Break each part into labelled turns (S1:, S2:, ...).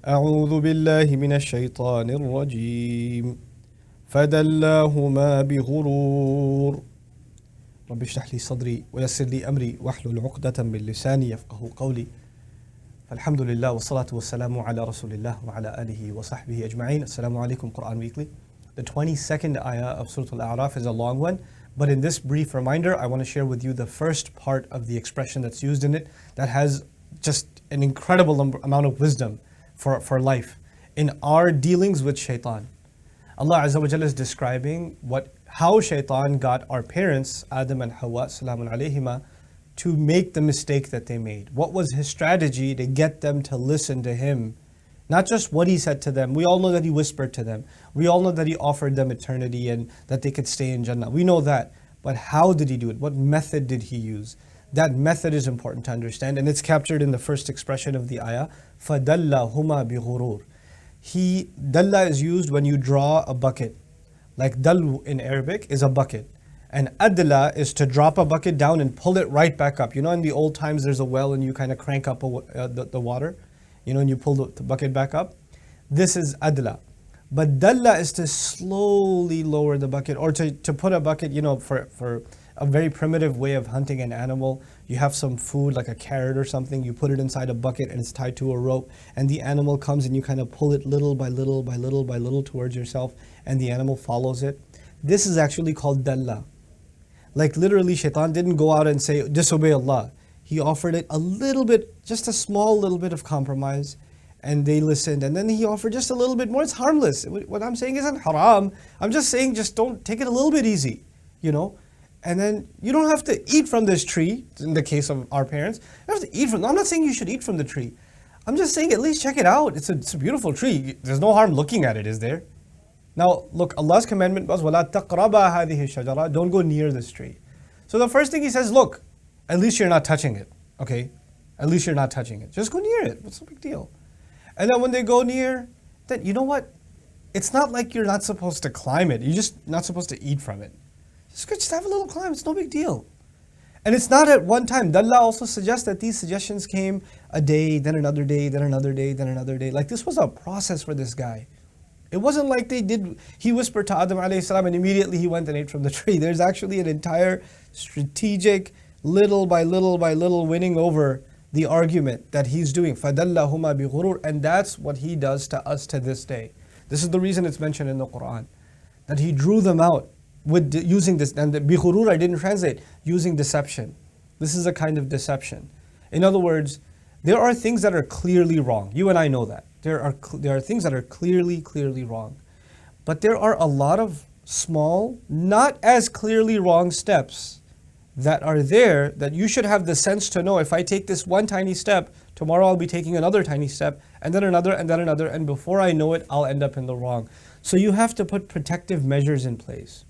S1: أعوذ بالله من الشيطان الرجيم فدلاهما بغرور رب اشرح لي صدري ويسر لي أمري واحلل عقدة من لساني يفقه قولي فالحمد لله والصلاة والسلام على رسول الله وعلى آله وصحبه أجمعين. Assalamu alaikum, Quran Weekly. The 22nd ayah of Surah Al-A'raf is a long one, but in this brief reminder I want to share with you the first part of the expression that's used in it that has just an incredible amount of wisdom for life in our dealings with shaitan. Allah Azza wa Jalla is describing how shaitan got our parents, Adam and Hawa, salamun alayhima, to make the mistake that they made. What was his strategy to get them to listen to him? Not just what he said to them. We all know that he whispered to them. We all know that he offered them eternity and that they could stay in Jannah. We know that. But how did he do it? What method did he use? That method is important to understand, and it's captured in the first expression of the ayah, فَدَلَّهُمَا بِغُرُورٍ. Dalla is used when you draw a bucket. Like dalw in Arabic is a bucket. And adla is to drop a bucket down and pull it right back up. You know, in the old times there's a well and you kind of crank up the water, you know, and you pull the bucket back up. This is adla. But dalla is to slowly lower the bucket, or to put a bucket, you know, for a very primitive way of hunting an animal. You have some food like a carrot or something, you put it inside a bucket and it's tied to a rope, and the animal comes and you kind of pull it little by little by little by little towards yourself, and the animal follows it. This is actually called dalla. Like literally, shaitan didn't go out and say, disobey Allah. He offered it a little bit, just a small little bit of compromise, and they listened. And then he offered just a little bit more. It's harmless. What I'm saying isn't haram. I'm just saying, just don't take it a little bit easy, you know. And then you don't have to eat from this tree, in the case of our parents. You don't have to eat from, I'm not saying you should eat from the tree. I'm just saying at least check it out. It's a beautiful tree. There's no harm looking at it, is there? Now, look, Allah's commandment was, وَلَا تَقْرَبَا هَذِهِ الشَّجَرَةِ. Don't go near this tree. So the first thing he says, look, at least you're not touching it, okay? At least you're not touching it. Just go near it. What's the big deal? And then when they go near, then you know what? It's not like you're not supposed to climb it. You're just not supposed to eat from it. Just have a little climb. It's no big deal. And it's not at one time. Dalla also suggests that these suggestions came a day, then another day, then another day, then another day. Like this was a process for this guy. It wasn't like he whispered to Adam alayhi salam and immediately he went and ate from the tree. There's actually an entire strategic, little by little by little winning over the argument that he's doing. فَدَلَّهُمَا بِغُرُورٍ. And that's what he does to us to this day. This is the reason it's mentioned in the Quran. That he drew them out with using this, and the bighurur I didn't translate, using deception. This is a kind of deception. In other words, there are things that are clearly wrong. You and I know that. There are things that are clearly wrong. But there are a lot of small, not as clearly wrong steps that are there that you should have the sense to know, if I take this one tiny step, tomorrow I'll be taking another tiny step, and then another, and then another, and before I know it, I'll end up in the wrong. So you have to put protective measures in place.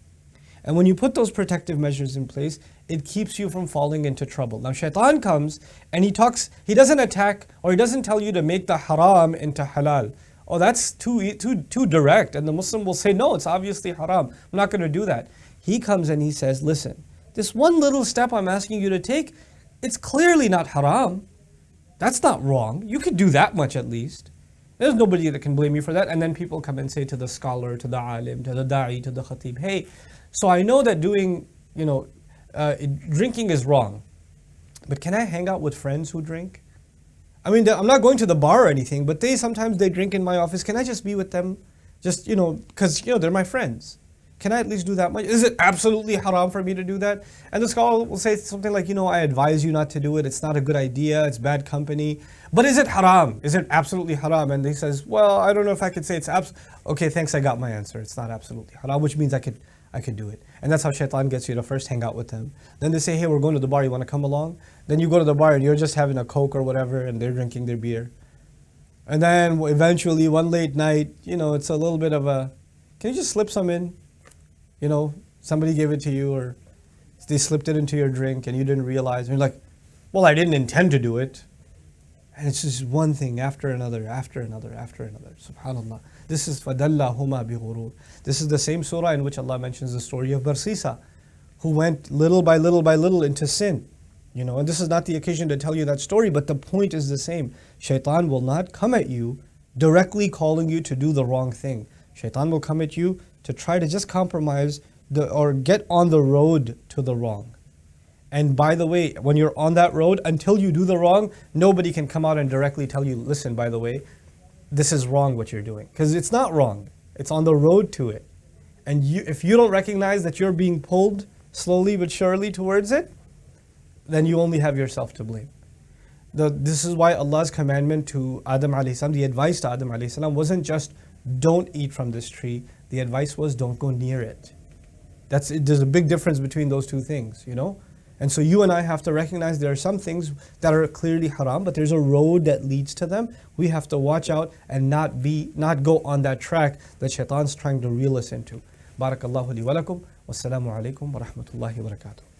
S1: And when you put those protective measures in place, it keeps you from falling into trouble. Now shaitan comes and he doesn't attack, or he doesn't tell you to make the haram into halal. Oh, that's too direct. And the Muslim will say, no, it's obviously haram. I'm not going to do that. He comes and he says, listen, this one little step I'm asking you to take, it's clearly not haram. That's not wrong. You could do that much at least. There's nobody that can blame you for that. And then people come and say to the scholar, to the alim, to the da'i, to the khatib, hey, so I know that drinking is wrong, but can I hang out with friends who drink? I mean, I'm not going to the bar or anything, but sometimes they drink in my office. Can I just be with them? Just, because, they're my friends. Can I at least do that much? Is it absolutely haram for me to do that? And the scholar will say something like, I advise you not to do it. It's not a good idea. It's bad company. But is it haram? Is it absolutely haram? And he says, well, I don't know if I could say it's okay, thanks, I got my answer. It's not absolutely haram, which means I could do it. And that's how shaitan gets you to first hang out with them. Then they say, hey, we're going to the bar, you want to come along? Then you go to the bar and you're just having a Coke or whatever and they're drinking their beer. And then eventually one late night, it's a little bit of can you just slip some in? Somebody gave it to you, or they slipped it into your drink and you didn't realize. And you're like, well, I didn't intend to do it. And it's just one thing after another, after another, after another. SubhanAllah. This is فَدَلَّهُمَا بِغُرُورٍ. This is the same surah in which Allah mentions the story of Barsisa, who went little by little into sin. And this is not the occasion to tell you that story, but the point is the same. Shaitan will not come at you directly calling you to do the wrong thing. Shaitan will come at you to try to just compromise or get on the road to the wrong. And by the way, when you're on that road, until you do the wrong, nobody can come out and directly tell you, listen, by the way, this is wrong what you're doing. Because it's not wrong. It's on the road to it. And if you don't recognize that you're being pulled slowly but surely towards it, then you only have yourself to blame. This is why Allah's commandment to Adam alayhi salam, the advice to Adam alayhi salam, wasn't just don't eat from this tree. The advice was don't go near it. There's a big difference between those two things, you know. And so you and I have to recognize there are some things that are clearly haram, but there's a road that leads to them. We have to watch out and not go on that track that shaitan's trying to reel us into. Barakallahu li wa lakum. Wassalamu alaikum wa rahmatullahi wa barakatuh.